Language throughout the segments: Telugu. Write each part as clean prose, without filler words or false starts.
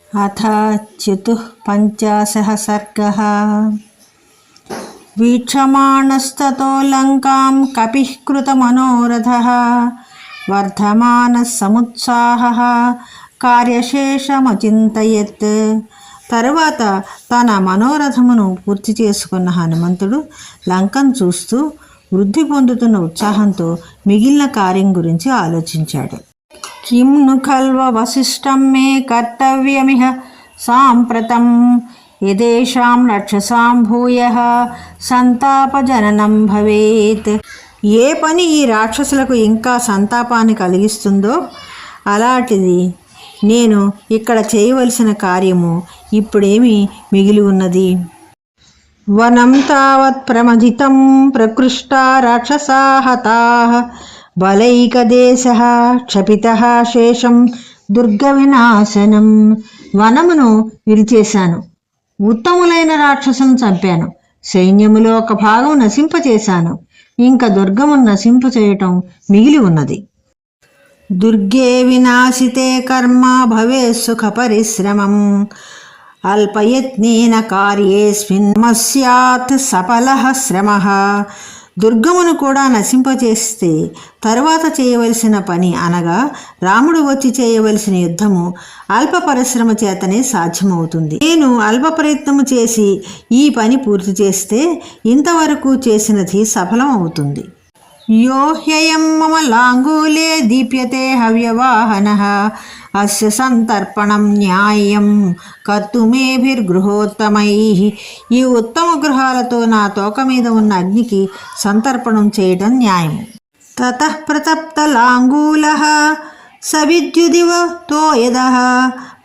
अथ चतुःपञ्चाशः सर्गः। वीक्षमाणस्ततो लङ्कां कपिः कृतमनोरथः वर्धमानः समुत्साहः కార్యశేషమచింతయత్. తరువాత తన మనోరథమును పూర్తి చేసుకున్న హనుమంతుడు లంకను చూస్తూ వృద్ధి పొందుతున్న ఉత్సాహంతో మిగిలిన కార్యం గురించి ఆలోచించాడు. కిం ను ఖల్వ వశిష్టం మే కర్తవ్యమిహ సాంప్రతం యదేషాం రక్షసాం భూయః సంతాపజననం భవేత్. ఏ పని ఈ రాక్షసులకు ఇంకా సంతాపాన్ని కలిగిస్తుందో అలాంటిది నేను ఇక్కడ చేయవలసిన కార్యము ఇప్పుడేమి మిగిలి ఉన్నది. వనం తావత్ ప్రమథితం ప్రకృష్టా రాక్షసా హతాః బలైకదేశః క్షపితః శేషం దుర్గ వినాశనం. వనమును విరిచేశాను, ఉత్తములైన రాక్షసులను చంపాను, సైన్యములో ఒక భాగం నశింపచేశాను, ఇంకా దుర్గమును నశింపచేయటం మిగిలి ఉన్నది. దుర్గే వినాశితే కర్మ భవేత్ సుఖ పరిశ్రమం అల్పయత్నేన కార్యేస్మిన్ స్యాత్ సఫలః శ్రమః. దుర్గమును కూడా నశింపచేస్తే తరువాత చేయవలసిన పని అనగా రాముడు వచ్చి చేయవలసిన యుద్ధము అల్ప పరిశ్రమ చేతనే సాధ్యమవుతుంది. నేను అల్ప ప్రయత్నము చేసి ఈ పని పూర్తి చేస్తే ఇంతవరకు చేసినది సఫలం అవుతుంది. యో హ్యయం మమ లాంగూలే దీప్యతే హవ్యవాహనః అస్య సంతర్పణం న్యాయం కర్తుమేభిర్గృహోత్తమైః. ఈ ఉత్తమ గృహాలతో నా తోక మీద ఉన్న అగ్నికి సంతర్పణం చేయడం న్యాయము. తతః ప్రతప్త లాంగూలః సవిద్యుదివ తోయదః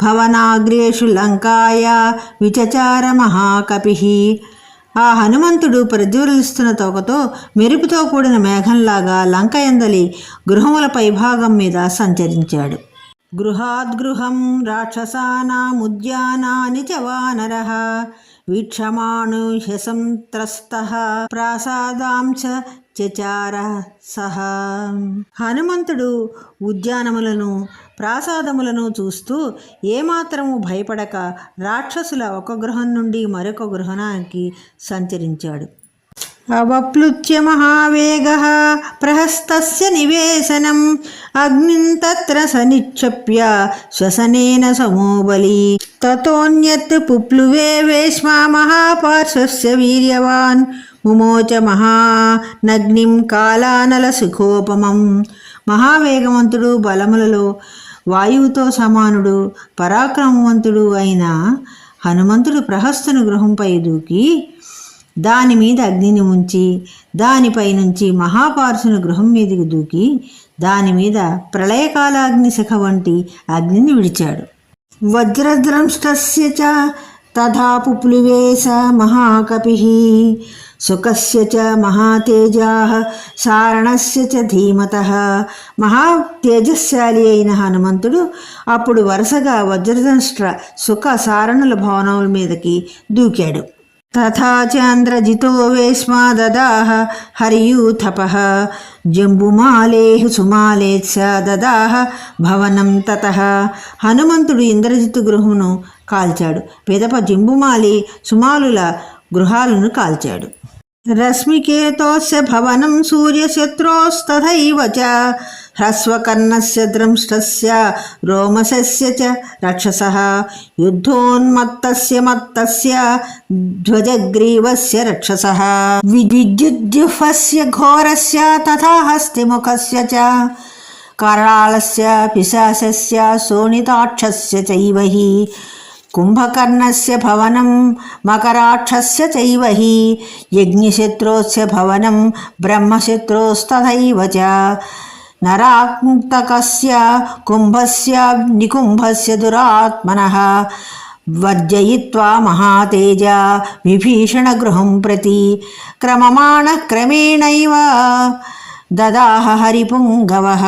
భవనాగ్రేషు లంకాయ విచచార మహాకపిః. ఆ హనుమంతుడు ప్రజ్వలిస్తున్న తోకతో మెరుపుతో కూడిన మేఘంలాగా లంక ఎందలి గృహముల పైభాగం మీద సంచరించాడు. గృహాద్గృహం రాక్షసానాముద్యానాని చ వానరః వీక్షమాణో హ్యసంత్రస్తః ప్రాసాదాంశ చచార సహ. హనుమంతుడు ఉద్యానములను ప్రాసాదములను చూస్తూ ఏమాత్రము భయపడక రాక్షసుల ఒక గృహం నుండి మరొక గృహానికి సంచరించాడు. అవప్లుత్య మహావేగః ప్రహస్తస్య నివేశనం అగ్నిం తత్ర సనిక్షప్య శ్వసనేన సమోబలి తతోన్యత్ పుప్లువే వేష్మా మహాపార్శ్వస్య వీర్యవాన్ ముమోచ మహానగ్నిం కాలానల సుఖోపమం. మహావేగవంతుడు, బలములలో వాయువుతో సమానుడు, పరాక్రమవంతుడు అయిన హనుమంతుడు ప్రహస్తుని గృహంపై దూకి దాని మీద అగ్నిని ఉంచి దానిపై నుంచి మహాపార్శ్వుని గృహం మీదకి దూకి దాని మీద ప్రళయకాలాగ్ని శిఖ వంటి అగ్నిని విడిచాడు. వజ్రద్రంష్టస్య చ తథా పుప్లువేశ మహాకపిః సుఖస్య చ మహాతేజాః సారణస్య చ ధీమతః. మహా తేజస్శాలి అయిన హనుమంతుడు అప్పుడు వరుసగా వజ్రదంష్ట్ర సుఖ సారణుల భవనముల మీదకి దూకాడు. తథా చంద్రజితో వేష్మా దదాహ హరియూథపః జంబుమాలేః సుమాలేత్స దదాహ భవనం తతః. హనుమంతుడు ఇంద్రజిత్తు గృహమును కాల్చాడు, పిదప జంబుమాలి సుమాలుల గృహాలను కాల్చాడు. రశ్మికేతోస్య భవనం సూర్యశత్రోస్తథైవ చ హ్రస్వకర్ణస్య ద్రంష్టస్య రోమశస్య చ రక్షసః యుద్ధోన్మత్తస్య మత్తస్య ధ్వజగ్రీవస్య రక్షసః విద్యుద్యుహ్వస్య ఘోరస్య తథా హస్తిముఖస్య చ కరాళస్య పిశాచస్య శోణితాక్షస్య చైవ హి కుంభకర్ణస్య భవనం మకరాక్షస్య చైవ హి యజ్ఞశత్రోస్య భవనం బ్రహ్మశత్రోస్తథైవ చ నరాంతకస్య కుంభస్య నికుంభస్య దురాత్మనః వర్జయిత్వా మహాతేజ విభీషణ గృహం ప్రతి క్రమమాణ క్రమేణైవ దదాహ హరిపుంగవః.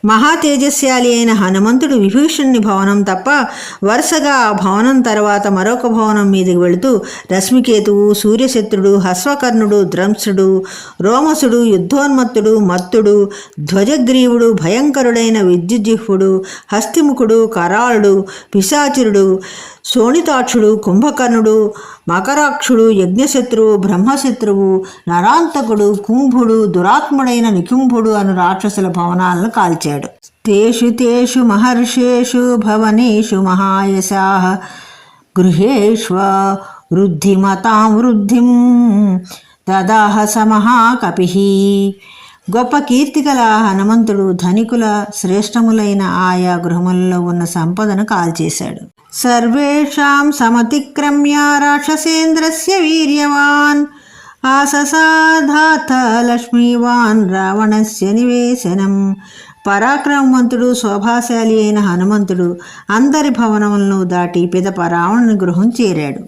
మహా తేజస్శాలి అయిన హనుమంతుడు విభీషణుని భవనం తప్ప వరుసగా ఆ భవనం తర్వాత మరొక భవనం మీదకి వెళుతూ రశ్మికేతువు, సూర్యశత్రుడు, హస్వకర్ణుడు, ద్రంసుడు, రోమసుడు, యుద్ధోన్మత్తుడు, మత్తుడు, ధ్వజగ్రీవుడు, భయంకరుడైన విద్యుజ్జిహ్వుడు, హస్తిముఖుడు, కరాళుడు, పిశాచురుడు, శోణితాక్షుడు, కుంభకర్ణుడు, మకరాక్షుడు, యజ్ఞశత్రువు, బ్రహ్మశత్రువు, నరాంతకుడు, కుంభుడు, దురాత్ముడైన నికుంభుడు అను రాక్షసుల భవనాలను కాల్చాడు. తేషు తేషు మహర్షేషు భవనేషు మహాయశాః గృహేష్వ వృద్ధిమతాం వృద్ధిం దదాహ స మహాకపిః. గొప్ప కీర్తిగల హనుమంతుడు ధనికుల శ్రేష్టములైన ఆయా గృహములలో ఉన్న సంపదను కాల్చేశాడు. సర్వేషాం సమతిక్రమ్య రాక్షసేంద్రస్య వీర్యవాన్ ఆససాధాత లక్ష్మీవాన్ రావణస్య నివేశనం. పరాక్రమవంతుడు, శోభాశాలి అయిన హనుమంతుడు అందరి భవనములను దాటి పిదప రావణుని గృహం చేరాడు.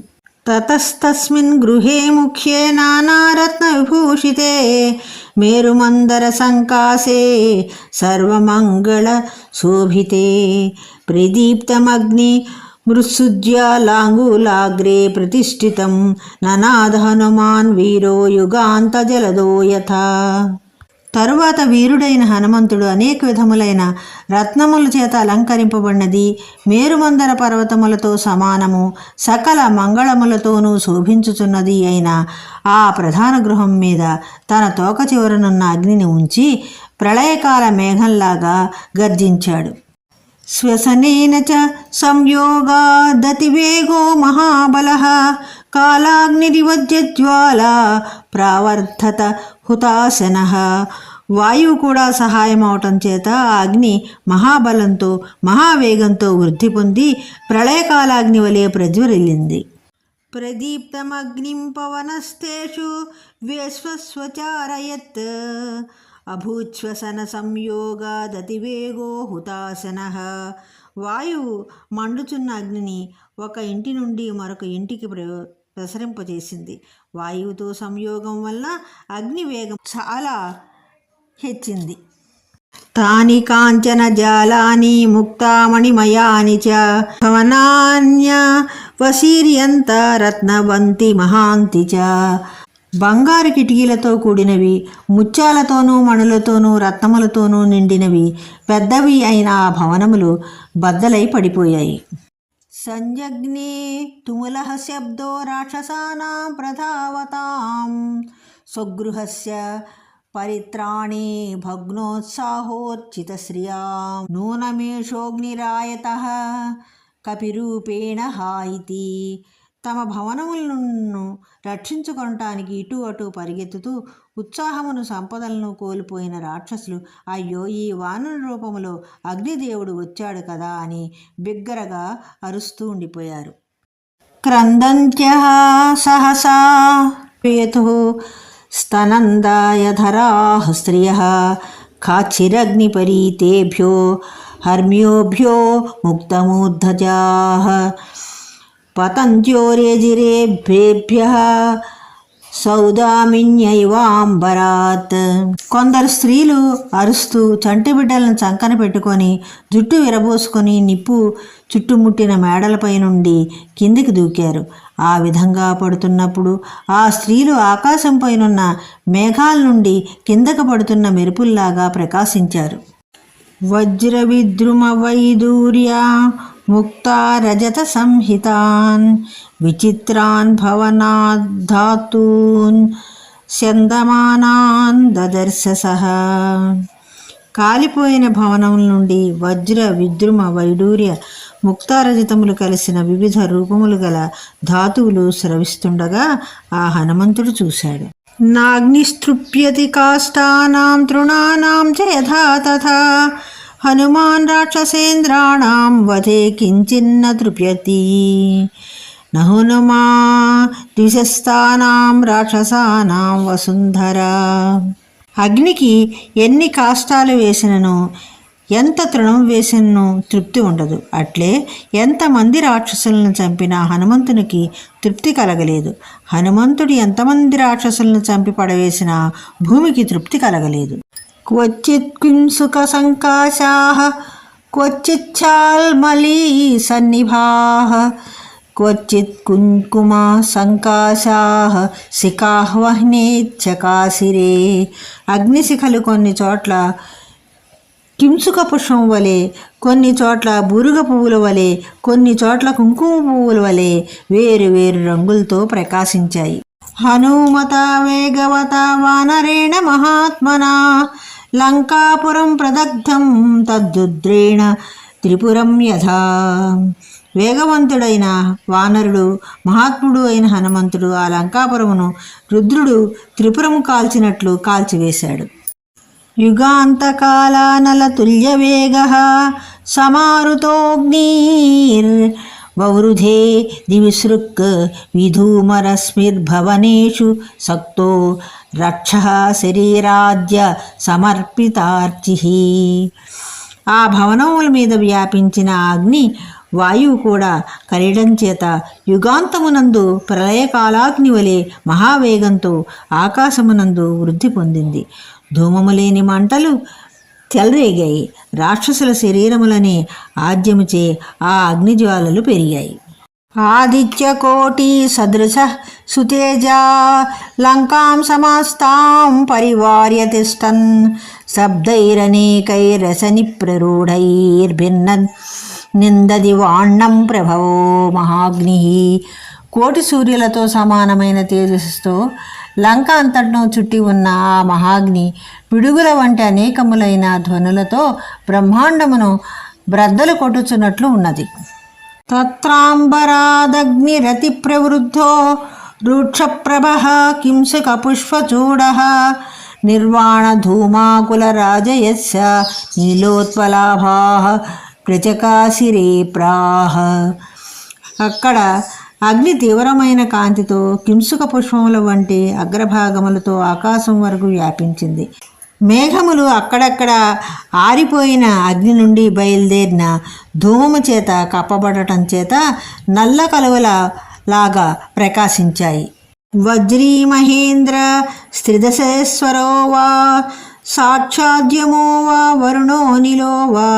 తతస్తస్మిన్ గృహే ముఖ్యే నానారత్న విభూషితే మేరుమందర సంకాసే సర్వమంగళ శోభితే ప్రదీప్తమగ్ని మృత్సుజ్యాలాంగులాగ్రే ప్రతిష్ఠితం ననాద హనుమాన్ వీరో యుగాంత జలదో యథా. తరువాత వీరుడైన హనుమంతుడు అనేక విధములైన రత్నముల చేత అలంకరింపబడినది, మేరుమందర పర్వతములతో సమానము, సకల మంగళములతోనూ శోభించుచున్నది అయిన ఆ ప్రధాన గృహం మీద తన తోక చివరనున్న అగ్నిని ఉంచి ప్రళయకాల మేఘంలాగా గర్జించాడు. శ్వసనేన చ సంయోగాదతివేగో మహాబలః కాలాగ్నిరివజ్జ్వాలా ప్రావర్ధత హుతాశనః. వాయువు కూడా సహాయం అవటం చేత ఆ అగ్ని మహాబలంతో మహావేగంతో వృద్ధి పొంది ప్రళయకాలాగ్ని వలె ప్రజ్వరిల్లింది. ప్రదీప్తమగ్నిం పవనస్తేషు వేశ్వస్వచారయత్ అభూచ్ఛ్వసన సంయోగాదతివేగో హుతాశనః. వాయువు మండుచున్న అగ్నిని ఒక ఇంటి నుండి మరొక ఇంటికి ప్రసరింపజేసింది. వాయువుతో సంయోగం వల్ల అగ్ని వేగం చాలా హెచ్చింది. తాని కాంచన జాలాని ముక్తామణిమయాని చ భవనాన్య వశీర్యంత రత్నవంతి మహాంతి చ. బంగారు కిటికీలతో కూడినవి, ముత్యాలతోనూ మణులతోనూ రత్నములతోనూ నిండినవి పెద్దవి అయిన ఆ భవనములు బద్దలై పడిపోయాయి. సంజగ్నే తుములః శబ్దో రాక్షసానాం ప్రధావతాం స్వగృహస్య పరిత్రాణే భగ్నోత్సాహోర్చితశ్రియాం నూనమేషోగ్నిరాయతః కపిరూపేణ హాయితి. తమ భవనములను రక్షించుకొనటానికి ఇటు అటు పరిగెత్తుతూ ఉత్సాహమును సంపదలను కోల్పోయిన రాక్షసులు అయ్యో ఈ వానర రూపములో అగ్నిదేవుడు వచ్చాడు కదా అని బిగ్గరగా అరుస్తూ ఉండిపోయారు. క్రందంత్యః సహసా పేతుః స్తనందాయధరాః శ్రియః కాచిరగ్నిపరీతేభ్యో హర్మ్యోభ్యో ముక్తమూర్ధజాః పతంత్యోరేజిరేభ్యేభ్యః సౌదామిన్యైవాంబరాత్. కొందరు స్త్రీలు అరుస్తూ చంటి బిడ్డలను చంకన పెట్టుకొని జుట్టు విరబోసుకొని నిప్పు చుట్టుముట్టిన మేడలపై నుండి కిందికి దూకారు. ఆ విధంగా పడుతున్నప్పుడు ఆ స్త్రీలు ఆకాశంపైనున్న మేఘాల నుండి కిందకు పడుతున్న మెరుపుల్లాగా ప్రకాశించారు. వజ్ర విద్రుమ వైదూర్య ముక్తా రజత సంహితాన్ విచిత్రాన్ భవనాధాతూన్ చందమానాన్ దదర్శసః. కాలిపోయిన భవనం నుండి వజ్ర విద్రుమ వైడూర్య ముక్తారజితములు కలిసిన వివిధ రూపములు గల ధాతువులు స్రవిస్తుండగా ఆ హనుమంతుడు చూశాడు. నాగ్నిస్తృప్యతి కాష్టానాం తృణానాం చ యథా తథా హనుమాన్ రాక్షసేంద్రాణం వధే కించిన్న తృప్యతి నహునుమా ద్విషస్థానాం రాక్షసానాం వసుంధరా. అగ్నికి ఎన్ని కాష్టాలు వేసినను ఎంత తృణం వేసినను తృప్తి ఉండదు. అట్లే ఎంతమంది రాక్షసులను చంపినా హనుమంతునికి తృప్తి కలగలేదు. హనుమంతుడు ఎంతమంది రాక్షసులను చంపి పడవేసినా భూమికి తృప్తి కలగలేదు. క్వచిత్ కింసుకసంకాశాః క్వచిచ్ఛాల్మలీ సన్నిభాః క్వచిత్ కుంకుమసంకాశాః శిఖాః వహ్నేచ్చకాశిరే. అగ్నిశిఖలు కొన్ని చోట్ల కింసుక పుష్పం వలె, కొన్ని చోట్ల బురుగ పువ్వుల వలె, కొన్ని చోట్ల కుంకుమ పువ్వుల వలె వేరు వేరు రంగులతో ప్రకాశించాయి. హనుమత వేగవత వానరేణ మహాత్మనా లంకాపురం ప్రదగ్ధం తద్రుద్రేణ త్రిపురం యథా. వేగవంతుడైన వానరుడు, మహాత్ముడు అయిన హనుమంతుడు ఆ లంకాపురమును రుద్రుడు త్రిపురము కాల్చినట్లు కాల్చివేశాడు. యుగాంతకాలానలతుల్యవేగః సమారుతోऽగ్నిర్వవృధే దివిసృక్ విధూమరశ్మిర్భవనేషు సక్తో రక్షః శరీరాద్య సమర్పితార్చిః. ఆ భవనముల మీద వ్యాపించిన అగ్ని వాయువు కూడా కలియడం చేత యుగాంతమునందు ప్రళయకాలాగ్ని వలె మహావేగంతో ఆకాశమునందు వృద్ధి పొందింది. ధూమము లేని మంటలు చెలరేగాయి. రాక్షసుల శరీరములని ఆద్యముచే ఆ అగ్నిజ్వాలలు పెరిగాయి. ఆదిత్యకోటి సదృశ సుతేజా లంకాం సమాస్తాం పరివార్య తిష్టన్ శబ్దైరనేకైరసని ప్రరూఢైర్భిన్న నిందది వాణ్ణం ప్రభవో మహాగ్ని. కోటి సూర్యులతో సమానమైన తేజస్సుతో లంక అంతటను చుట్టి ఉన్న ఆ మహాగ్ని పిడుగుల వంటి అనేకములైన ధ్వనులతో బ్రహ్మాండమును బ్రద్దలు కొట్టుచున్నట్లు ఉన్నది. తత్రాంబరాదగ్నిరతి ప్రవృద్ధో రూక్షప్రభః కింసుక పుష్పచూడః నిర్వాణ ధూమాకుల రాజయస్య నీలోత్పలాభాః ప్రచకాశిరే ప్రాహ. అక్కడ అగ్ని తీవ్రమైన కాంతితో కింసుక పుష్పముల వంటి అగ్రభాగములతో ఆకాశం వరకు వ్యాపించింది. మేఘములు అక్కడక్కడ ఆరిపోయిన అగ్ని నుండి బయలుదేరిన ధూమము చేత కప్పబడటం చేత నల్ల కలువల లాగా ప్రకాశించాయి. వజ్రీ మహేంద్ర స్త్రిదశేశ్వరో వా సాక్షాద్యమో వా వరుణో నిలో వా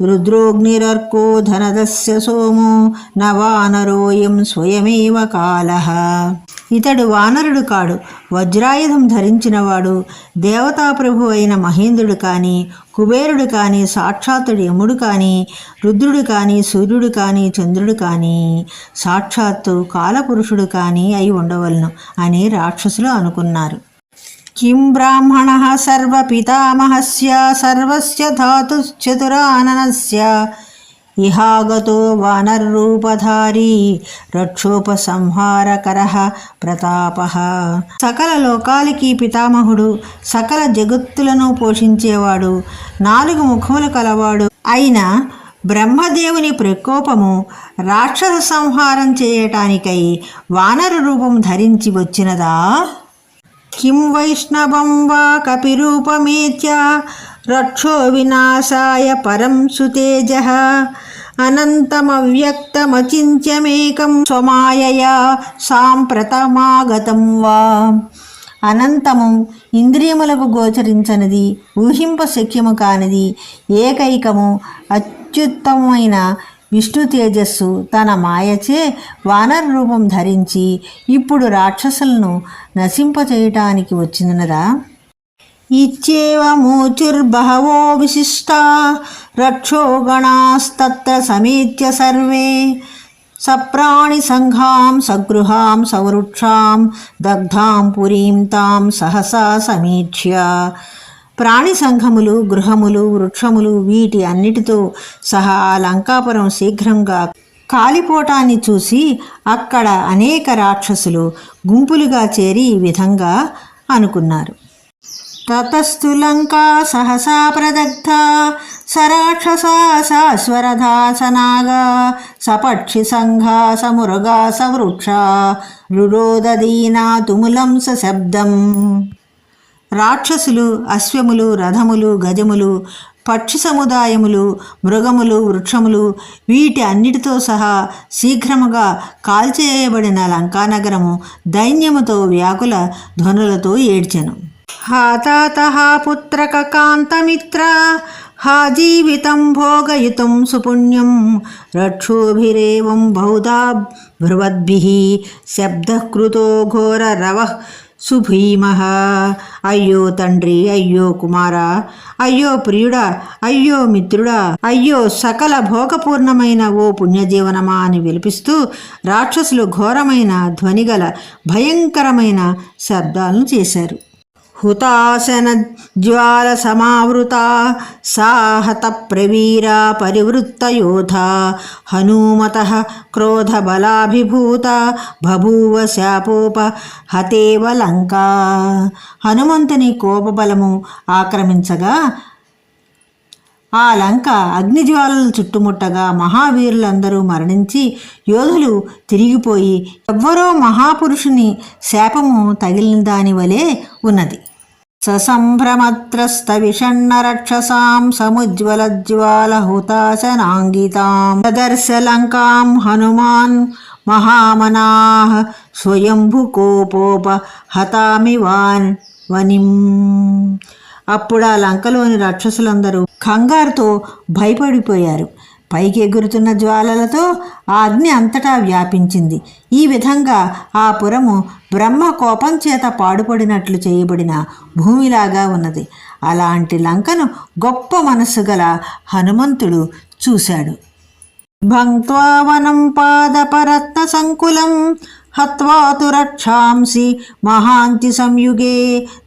రుద్రోగ్నిరర్కో ధనదస్య సోమో న వానరోయం స్వయమేవ కాలః. ఇతడు వానరుడు కాడు, వజ్రాయుధం ధరించినవాడు, దేవతాప్రభు అయిన మహేంద్రుడు కానీ, కుబేరుడు కానీ, సాక్షాత్తుడు యముడు కానీ, రుద్రుడు కానీ, సూర్యుడు కానీ, చంద్రుడు కానీ, సాక్షాత్తు కాలపురుషుడు కానీ అయి ఉండవలను అని రాక్షసులు అనుకున్నారు. కిం బ్రాహ్మణః సర్వపితామహస్య సర్వస్య ధాతుశ్చతురాననస్య ఇహాగతో వానరరూపధారీ రక్షోపసంహారకరః ప్రతాపః. సకల లోకాలకి పితామహుడు, సకల జగత్తులను పోషించేవాడు, 4 ముఖములు కలవాడు అయిన బ్రహ్మదేవుని ప్రకోపము రాక్షస సంహారం చేయటానికై వానర రూపం ధరించి వచ్చినదా? కిం వైష్ణవం వా కపిరూపమేత్య రక్షో వినాశాయ పరం సుతేజః అనంతమవ్యక్తమచింత్యమేకం స్వమాయయా సాంప్రతమాగతం వా. అనంతము, ఇంద్రియములకు గోచరించనిది, ఊహింప శక్యము కానిది, ఏకైకము, అత్యుత్తమమైన విష్ణు తేజస్సు తన మాయచే వానర రూపం ధరించి ఇప్పుడు రాక్షసులను నశింపచేయటానికి వచ్చినదా? ఇచ్చేవ మూచుర్బహవో విశిష్టా రక్షో గణాస్తత్ర సమేత్య సర్వే సప్రాణి సంఘాం సగృహాం సవృక్షాం దగ్ధాం పురీం తాం సహసా సమీక్ష్య. ప్రాణి సంఘములు, గృహములు, వృక్షములు వీటి అన్నిటితో సహా లంకాపురం శీఘ్రంగా కాలిపోటాన్ని చూసి అక్కడ అనేక రాక్షసులు గుంపులుగా చేరి ఈ విధంగా అనుకున్నారు. తతస్తు లంకా సహసా ప్రదగ్ధ సరాక్షసా సాస్వరధాసనాగా సపక్షి సంఘా సమురగా సవృక్ష రురోదీనా తుములం సశబ్దం. రాక్షసులు, అశ్వములు, రథములు, గజములు, పక్షి సముదాయములు, మృగములు, వృక్షములు వీటి అన్నిటితో సహా శీఘ్రముగా కాల్చేయబడిన లంకానగరము దైన్యముతో వ్యాకుల ధ్వనులతో ఏడ్చెను. हा తాతః పుత్రక కాంతమిత్ర హా జీవితం భోగయుతం సుపుణ్యం రక్షోభిరేవం బహుధా భ్రువద్భిః శబ్దః కృతో ఘోర రవః సుభీమః. అయ్యో తండ్రి, అయ్యో కుమారా, అయ్యో ప్రియుడా, అయ్యో మిత్రుడా, అయ్యో సకల భోగపూర్ణమైన ఓ పుణ్యజీవనమా అని విలిపిస్తూ రాక్షసులు ఘోరమైన ధ్వనిగల భయంకరమైన శబ్దాలను చేశారు. హుతాశన జ్వాల సమావృత సాహత ప్రవీరా పరివృత్త యోధ హనుమతః క్రోధ బలాభిభూత బభూవ శాపోప హతేవ లంకా. హనుమంతుని కోపబలము ఆక్రమించగా ఆ లంక అగ్నిజ్వాలలు చుట్టుముట్టగా మహావీరులందరూ మరణించి యోధులు తిరిగిపోయి ఎవ్వరో మహాపురుషుని శాపము తగిలిన దాని వలె ఉన్నది. ససంభ్రమత్రస్త విషణ్ణ రక్షసాం సముజ్వలజ్వాల హుతాశనాంగితాం దదర్శ లంకాం హనుమాన్ మహామనాః స్వయంభు కోపోప హతామివాన్ వనిం. అప్పుడు ఆ లంకలోని రాక్షసులందరూ కంగారుతో భయపడిపోయారు. పైకి ఎగురుతున్న జ్వాలలతో ఆ అగ్ని అంతటా వ్యాపించింది. ఈ విధంగా ఆ పురము బ్రహ్మ కోపం చేత పాడుపడినట్లు చేయబడిన భూమిలాగా ఉన్నది. అలాంటి లంకను గొప్ప మనస్సు గల హనుమంతుడు చూశాడు. భంక్త్వా వనం పాదపరత్న సంకులం హత్వా తు రక్షాంసి మహాంతి సంయుగే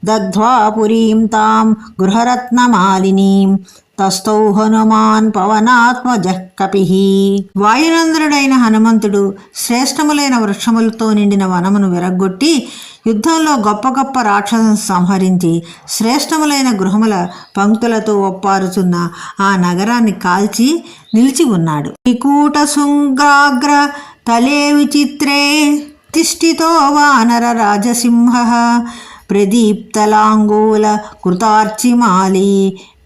దగ్ధ్వా పురీం తాం గృహరత్నమాలినీం తస్థౌ హనుమాన్ పవనాత్మజః కపిః. వాయునందనుడైన హనుమంతుడు శ్రేష్టములైన వృక్షములతో నిండిన వనమును విరగ్గొట్టి యుద్ధంలో గొప్ప గొప్ప రాక్షసులను సంహరించి శ్రేష్టములైన గృహముల పంక్తులతో ఒప్పారుచున్న ఆ నగరాన్ని కాల్చి నిలిచి ఉన్నాడు. వికూట శృంగాగ్ర తలే విచిత్రే తిష్ఠితో వానర రాజసింహః ప్రదీప్తలాంగూల కృతార్చిమాలి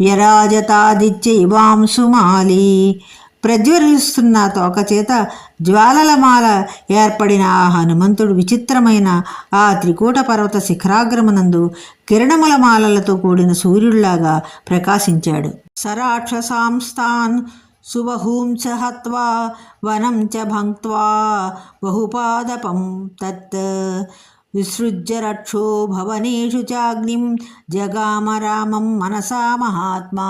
వ్యరాజతాదిత్య ఇవాంసుమాలి. ప్రజ్వలిస్తున్న తోక చేత జ్వాలలమాల ఏర్పడిన ఆ హనుమంతుడు విచిత్రమైన ఆ త్రికూట పర్వత శిఖరాగ్రమనందు కిరణముల మాలలతో కూడిన సూర్యుడిలాగా ప్రకాశించాడు. సరాక్షసాంస్తాన్ సుబహూంచ హత్వా వనం చ భంక్త్వా బహుపాదపం తత్ విసృజ్య రక్షో భవనేషు చాగ్నిం జగామ రామం మనసా మహాత్మా.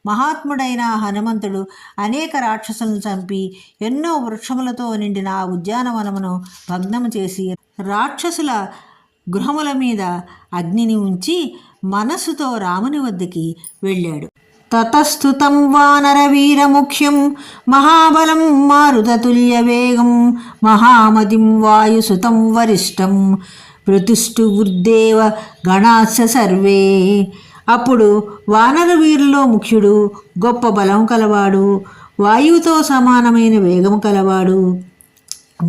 మహాత్ముడైన హనుమంతుడు అనేక రాక్షసులను చంపి ఎన్నో వృక్షములతో నిండిన ఆ ఉద్యానవనమును భగ్నము చేసి రాక్షసుల గృహముల మీద అగ్నిని ఉంచి మనస్సుతో రాముని వద్దకి వెళ్ళాడు. తతస్థుతం వానరవీరముఖ్యం మహాబలం మారుతతుల్య వేగం మహామతిం వాయుసుతం వరిష్టం ప్రతిష్ఠుర్దేవ గణాస్య సర్వే. అప్పుడు వానర వీరులో ముఖ్యుడు, గొప్ప బలం కలవాడు, వాయువుతో సమానమైన వేగము కలవాడు,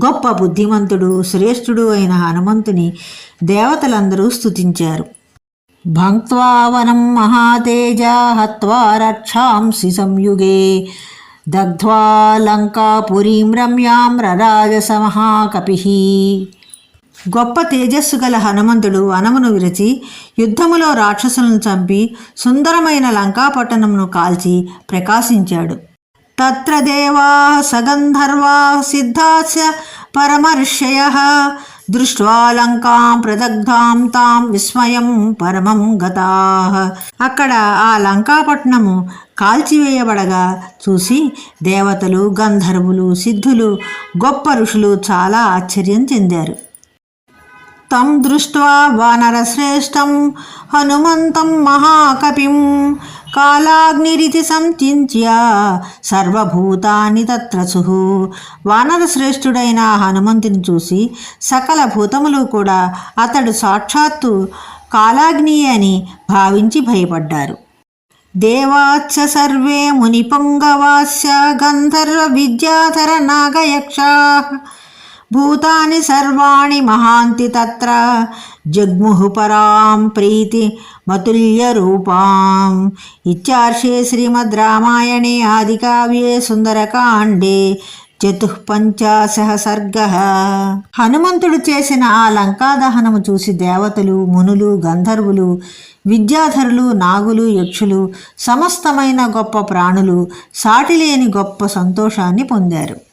గొప్ప బుద్ధిమంతుడు, శ్రేష్ఠుడు అయిన హనుమంతుని దేవతలందరూ స్తుతించారు. భంక్త్వా వనం మహాతేజ హత్వా రక్షాంసి సంయుగే దగ్ధ్వా లంకాపురీం రమ్యాం రరాజస మహాకపిః. గొప్ప తేజస్సు గల హనుమంతుడు వనమును విరచి యుద్ధములో రాక్షసులను చంపి సుందరమైన లంకాపట్టణమును కాల్చి ప్రకాశించాడు. తత్ర దేవా సగంధర్వా సిద్ధాస్య పరమర్షయః దృష్ట్వా లంకాం ప్రదగ్ధాం తాం విస్మయం పరమం గతాః. అక్కడ ఆ లంకాపట్నము కాల్చివేయబడగా చూసి దేవతలు, గంధర్వులు, సిద్ధులు, గొప్ప ఋషులు చాలా ఆశ్చర్యం చెందారు. తం దృష్ట్వా వానరశ్రేష్టం హనుమంతం మహాకపిం కాలాగ్నిరితి సంచింత్య సర్వభూతాని తత్రసుః. వానర శ్రేష్ఠుడైన హనుమంతుని చూసి సకల భూతములు కూడా అతడు సాక్షాత్తు కాలాగ్ని అని భావించి భయపడ్డారు. దేవాచ్చ సర్వే మునిపొంగవాస్య గంధర్వ విద్యాధర నాగయక్షాః భూతాని సర్వాణి మహాంతి తత్ర జగ్ముః పరాం ప్రీతి మతుల్య రూపాం. ఇత్యార్షే శ్రీమద్ రామాయణే ఆదికావ్యే సుందరకాండే చతుఃపంచాశః సర్గః. హనుమంతుడు చేసిన ఆ లంకా దహనము చూసి దేవతలు, మునులు, గంధర్వులు, విద్యాధరులు, నాగులు, యక్షులు, సమస్తమైన గొప్ప ప్రాణులు సాటిలేని గొప్ప సంతోషాన్ని పొందారు.